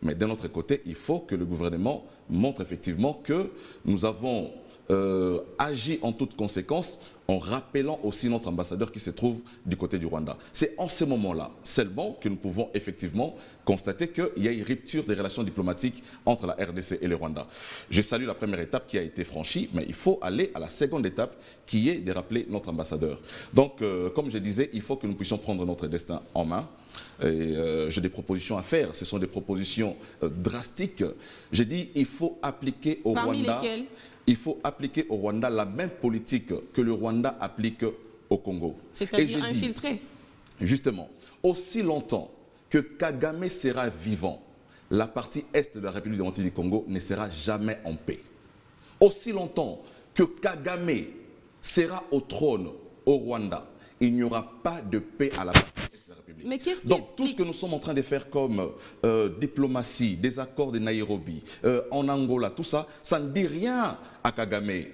Mais d'un autre côté, il faut que le gouvernement montre effectivement que nous avons agi en toute conséquence en rappelant aussi notre ambassadeur qui se trouve du côté du Rwanda. C'est en ce moment-là seulement que nous pouvons effectivement constater qu'il y a une rupture des relations diplomatiques entre la RDC et le Rwanda. Je salue la première étape qui a été franchie, mais il faut aller à la seconde étape qui est de rappeler notre ambassadeur. Donc, comme je disais, il faut que nous puissions prendre notre destin en main. J'ai des propositions à faire. Ce sont des propositions drastiques. J'ai dit il faut appliquer au Parmi Rwanda... lesquelles? Il faut appliquer au Rwanda la même politique que le Rwanda applique au Congo. C'est-à-dire infiltrer. Justement, aussi longtemps que Kagame sera vivant, la partie est de la République démocratique du Congo ne sera jamais en paix. Aussi longtemps que Kagame sera au trône au Rwanda, il n'y aura pas de paix à la partie est de la République. Mais qu'est-ce qui Donc explique... tout ce que nous sommes en train de faire comme diplomatie, des accords de Nairobi, en Angola, tout ça, ça ne dit rien à Kagame.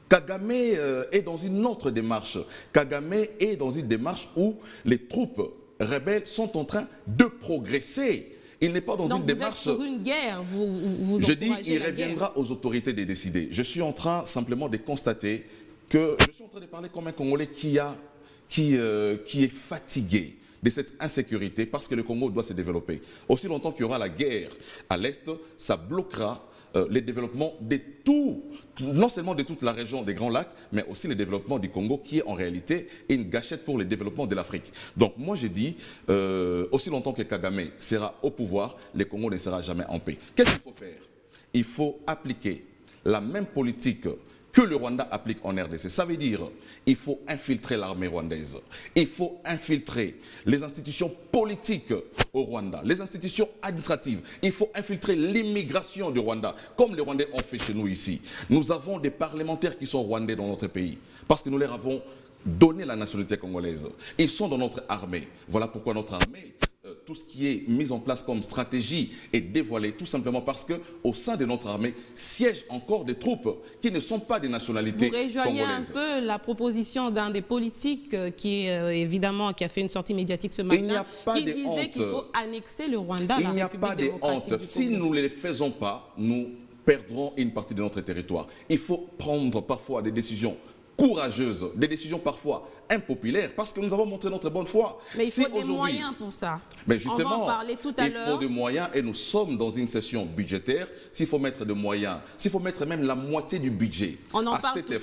Kagame est dans une autre démarche. Kagame est dans une démarche où les troupes rebelles sont en train de progresser. Il n'est pas dans une démarche... Donc vous êtes pour une guerre, vous Je dis, encouragez il la reviendra guerre. aux autorités de décider. Je suis en train simplement de constater que je suis en train de parler comme un Congolais qui est fatigué de cette insécurité parce que le Congo doit se développer. Aussi longtemps qu'il y aura la guerre à l'Est, ça bloquera le développement de tout, non seulement de toute la région des Grands Lacs, mais aussi le développement du Congo qui est en réalité une gâchette pour le développement de l'Afrique. Donc moi j'ai dit, aussi longtemps que Kagame sera au pouvoir, le Congo ne sera jamais en paix. Qu'est-ce qu'il faut faire? Il faut appliquer la même politique que le Rwanda applique en RDC. Ça veut dire qu'il faut infiltrer l'armée rwandaise. Il faut infiltrer les institutions politiques au Rwanda, les institutions administratives. Il faut infiltrer l'immigration du Rwanda, comme les Rwandais ont fait chez nous ici. Nous avons des parlementaires qui sont rwandais dans notre pays, parce que nous leur avons donné la nationalité congolaise. Ils sont dans notre armée. Voilà pourquoi notre armée... tout ce qui est mis en place comme stratégie est dévoilé tout simplement parce qu'au sein de notre armée siègent encore des troupes qui ne sont pas des nationalités congolaises. Vous rejoignez un peu la proposition d'un des politiques qui a fait une sortie médiatique ce matin, qui disait qu'il faut annexer le Rwanda à la République démocratique du Congo. Si nous ne les faisons pas, nous perdrons une partie de notre territoire. Il faut prendre parfois des décisions courageuses, des décisions parfois impopulaires, parce que nous avons montré notre bonne foi. Mais il faut des moyens pour ça. Mais justement, on va en parler tout à l'heure. Il faut des moyens et nous sommes dans une session budgétaire. S'il faut mettre des moyens, s'il faut mettre même la moitié du budget. On en parle tout à l'heure.